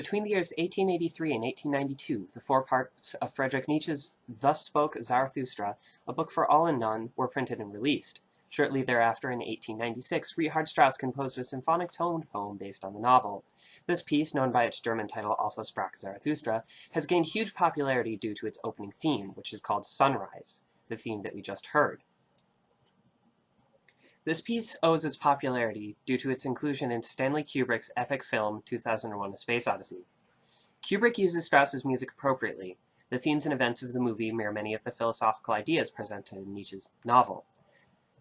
Between the years 1883 and 1892, the four parts of Friedrich Nietzsche's Thus Spoke Zarathustra, a book for all and none, were printed and released. Shortly thereafter, in 1896, Richard Strauss composed a symphonic toned poem based on the novel. This piece, known by its German title also Sprach Zarathustra, has gained huge popularity due to its opening theme, which is called Sunrise, the theme that we just heard. This piece owes its popularity due to its inclusion in Stanley Kubrick's epic film 2001: A Space Odyssey. Kubrick uses Strauss's music appropriately. The themes and events of the movie mirror many of the philosophical ideas presented in Nietzsche's novel.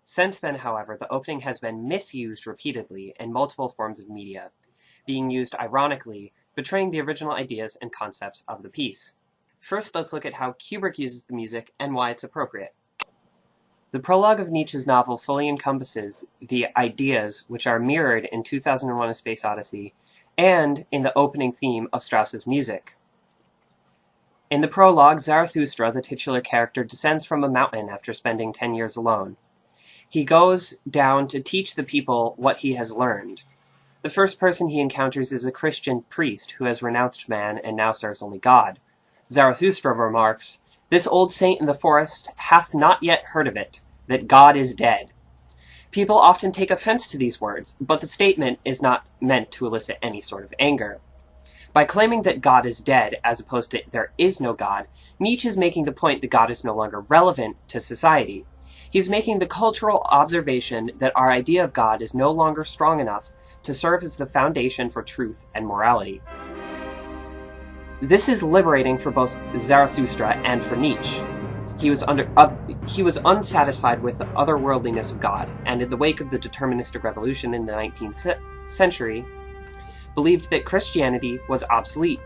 Since then, however, the opening has been misused repeatedly in multiple forms of media, being used ironically, betraying the original ideas and concepts of the piece. First, let's look at how Kubrick uses the music and why it's appropriate. The prologue of Nietzsche's novel fully encompasses the ideas which are mirrored in 2001: A Space Odyssey and in the opening theme of Strauss's music. In the prologue, Zarathustra, the titular character, descends from a mountain after spending 10 years alone. He goes down to teach the people what he has learned. The first person he encounters is a Christian priest who has renounced man and now serves only God. Zarathustra remarks, "This old saint in the forest hath not yet heard of it, that God is dead." People often take offense to these words, but the statement is not meant to elicit any sort of anger. By claiming that God is dead, as opposed to there is no God, Nietzsche is making the point that God is no longer relevant to society. He's making the cultural observation that our idea of God is no longer strong enough to serve as the foundation for truth and morality. This is liberating for both Zarathustra and for Nietzsche. He was unsatisfied with the otherworldliness of God, and in the wake of the deterministic revolution in the 19th century, believed that Christianity was obsolete.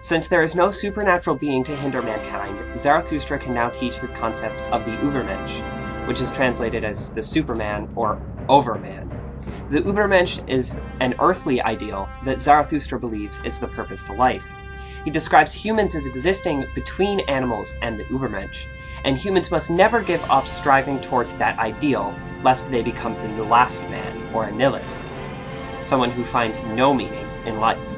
Since there is no supernatural being to hinder mankind, Zarathustra can now teach his concept of the Übermensch, which is translated as the Superman or Overman. The Übermensch is an earthly ideal that Zarathustra believes is the purpose to life. He describes humans as existing between animals and the Übermensch, and humans must never give up striving towards that ideal, lest they become the last man, or a nihilist, someone who finds no meaning in life.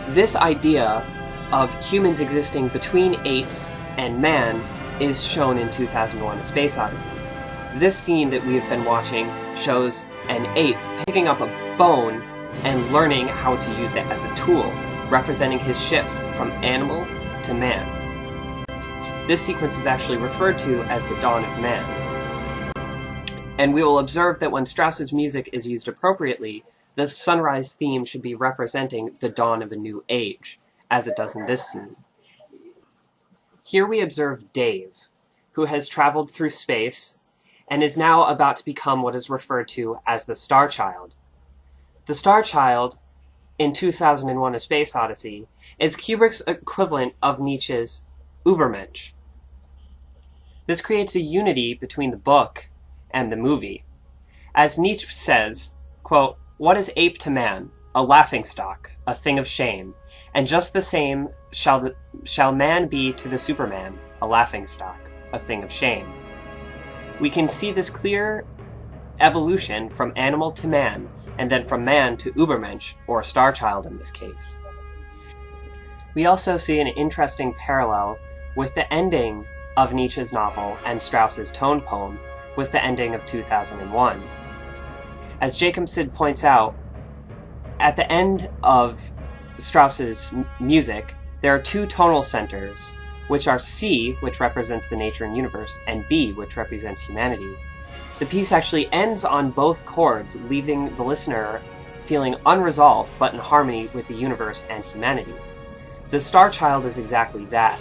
This idea of humans existing between apes and man is shown in 2001: A Space Odyssey. This scene that we have been watching shows an ape picking up a bone and learning how to use it as a tool, representing his shift from animal to man. This sequence is actually referred to as the dawn of man. And we will observe that when Strauss's music is used appropriately, the sunrise theme should be representing the dawn of a new age, as it does in this scene. Here we observe Dave, who has traveled through space and is now about to become what is referred to as the Star Child. The Star Child, in 2001: A Space Odyssey, is Kubrick's equivalent of Nietzsche's Übermensch. This creates a unity between the book and the movie. As Nietzsche says, quote, "What is ape to man? A laughingstock, a thing of shame, and just the same shall man be to the Superman, a laughingstock, a thing of shame." We can see this clear evolution from animal to man, and then from man to Übermensch, or Star Child in this case. We also see an interesting parallel with the ending of Nietzsche's novel and Strauss's tone poem with the ending of 2001. As Jacobson points out, at the end of Strauss's music, there are two tonal centers, which are C, which represents the nature and universe, and B, which represents humanity. The piece actually ends on both chords, leaving the listener feeling unresolved but in harmony with the universe and humanity. The Star Child is exactly that.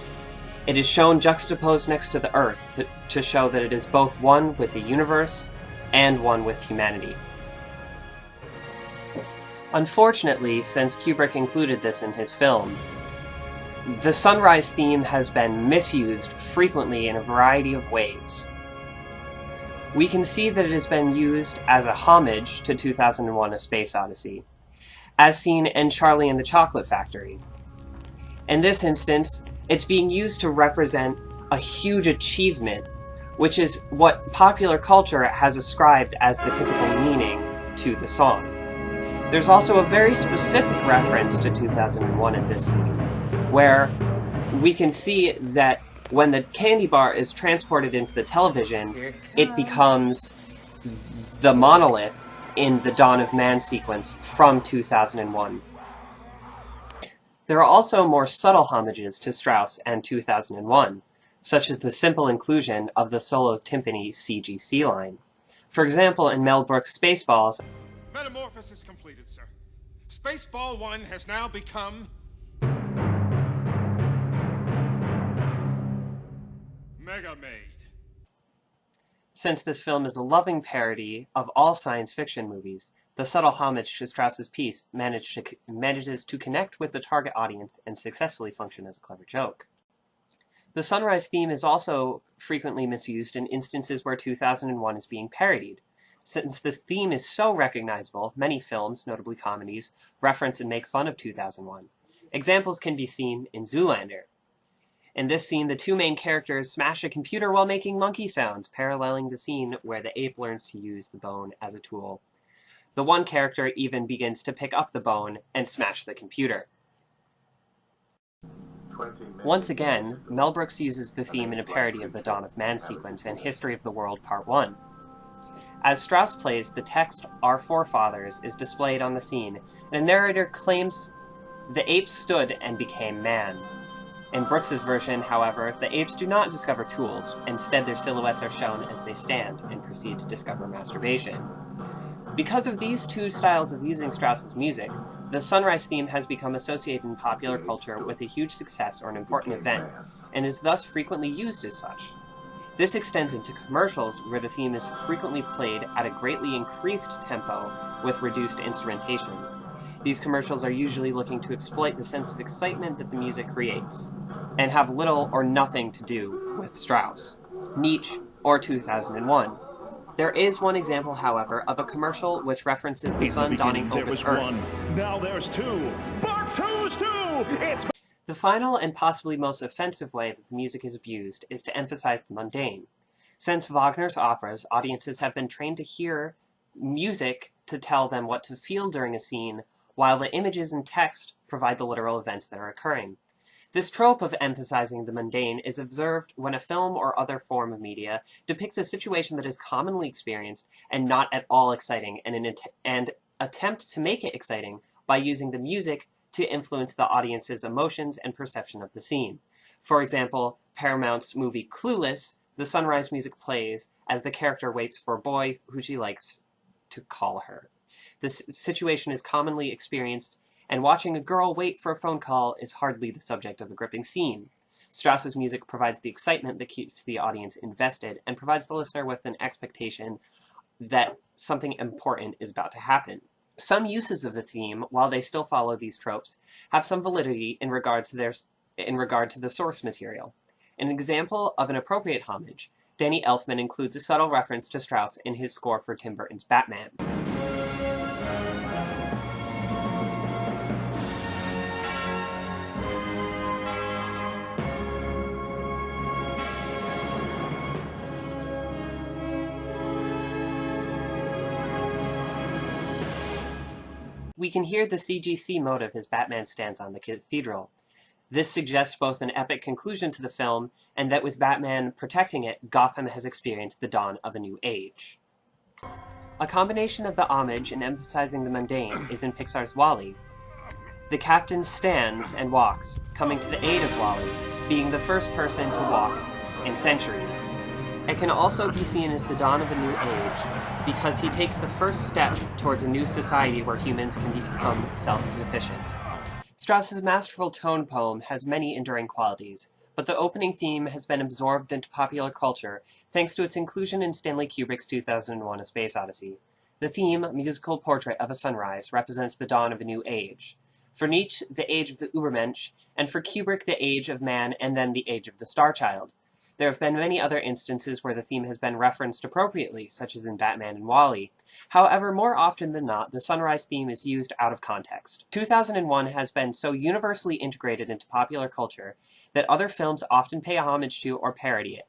It is shown juxtaposed next to the Earth to show that it is both one with the universe and one with humanity. Unfortunately, since Kubrick included this in his film, the sunrise theme has been misused frequently in a variety of ways. We can see that it has been used as a homage to 2001: A Space Odyssey, as seen in Charlie and the Chocolate Factory. In this instance, it's being used to represent a huge achievement, which is what popular culture has ascribed as the typical meaning to the song. There's also a very specific reference to 2001 in this scene, where we can see that when the candy bar is transported into the television, it becomes the monolith in the Dawn of Man sequence from 2001. There are also more subtle homages to Strauss and 2001, such as the simple inclusion of the solo timpani CGC line. For example, in Mel Brooks' Spaceballs, Metamorphosis completed, sir. Spaceball 1 has now become Mega Maid. Since this film is a loving parody of all science fiction movies, the subtle homage to Strauss's piece manages to connect with the target audience and successfully function as a clever joke. The sunrise theme is also frequently misused in instances where 2001 is being parodied. Since the theme is so recognizable, many films, notably comedies, reference and make fun of 2001. Examples can be seen in Zoolander. In this scene, the two main characters smash a computer while making monkey sounds, paralleling the scene where the ape learns to use the bone as a tool. The one character even begins to pick up the bone and smash the computer. Once again, Mel Brooks uses the theme in a parody of the Dawn of Man sequence in History of the World Part 1. As Strauss plays, the text, "Our Forefathers," is displayed on the scene, and a narrator claims the apes stood and became man. In Brooks's version, however, the apes do not discover tools. Instead, their silhouettes are shown as they stand and proceed to discover masturbation. Because of these two styles of using Strauss's music, the sunrise theme has become associated in popular culture with a huge success or an important event, and is thus frequently used as such. This extends into commercials, where the theme is frequently played at a greatly increased tempo with reduced instrumentation. These commercials are usually looking to exploit the sense of excitement that the music creates, and have little or nothing to do with Strauss, Nietzsche, or 2001. There is one example, however, of a commercial which references the sun dawning over the Earth. Now there's two. Part two's two! It's... The final and possibly most offensive way that the music is abused is to emphasize the mundane. Since Wagner's operas, audiences have been trained to hear music to tell them what to feel during a scene, while the images and text provide the literal events that are occurring. This trope of emphasizing the mundane is observed when a film or other form of media depicts a situation that is commonly experienced and not at all exciting, and attempt to make it exciting by using the music to influence the audience's emotions and perception of the scene. For example, Paramount's movie Clueless, the sunrise music plays as the character waits for a boy who she likes to call her. This situation is commonly experienced, and watching a girl wait for a phone call is hardly the subject of a gripping scene. Strauss's music provides the excitement that keeps the audience invested and provides the listener with an expectation that something important is about to happen. Some uses of the theme, while they still follow these tropes, have some validity in regard to the source material. An example of an appropriate homage, Danny Elfman includes a subtle reference to Strauss in his score for Tim Burton's Batman. We can hear the CGC motive as Batman stands on the cathedral. This suggests both an epic conclusion to the film, and that with Batman protecting it, Gotham has experienced the dawn of a new age. A combination of the homage and emphasizing the mundane is in Pixar's WALL-E. The captain stands and walks, coming to the aid of WALL-E, being the first person to walk in centuries. It can also be seen as the dawn of a new age, because he takes the first step towards a new society where humans can become self-sufficient. Strauss's masterful tone poem has many enduring qualities, but the opening theme has been absorbed into popular culture thanks to its inclusion in Stanley Kubrick's 2001: A Space Odyssey. The theme, Musical Portrait of a Sunrise, represents the dawn of a new age. For Nietzsche, the age of the Übermensch, and for Kubrick, the age of man and then the age of the Star Child. There have been many other instances where the theme has been referenced appropriately, such as in Batman and WALL-E. However, more often than not, the sunrise theme is used out of context. 2001 has been so universally integrated into popular culture that other films often pay homage to or parody it,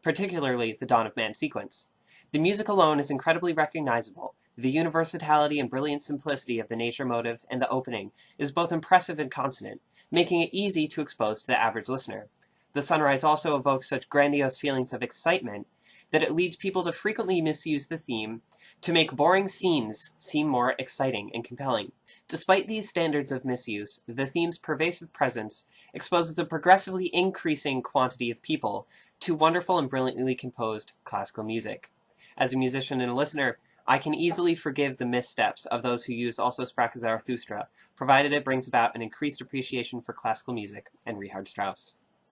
particularly the Dawn of Man sequence. The music alone is incredibly recognizable, The universality and brilliant simplicity of the nature motive and the opening is both impressive and consonant, making it easy to expose to the average listener. The sunrise also evokes such grandiose feelings of excitement that it leads people to frequently misuse the theme to make boring scenes seem more exciting and compelling. Despite these standards of misuse, the theme's pervasive presence exposes a progressively increasing quantity of people to wonderful and brilliantly composed classical music. As a musician and a listener, I can easily forgive the missteps of those who use also Sprach Zarathustra, provided it brings about an increased appreciation for classical music and Richard Strauss.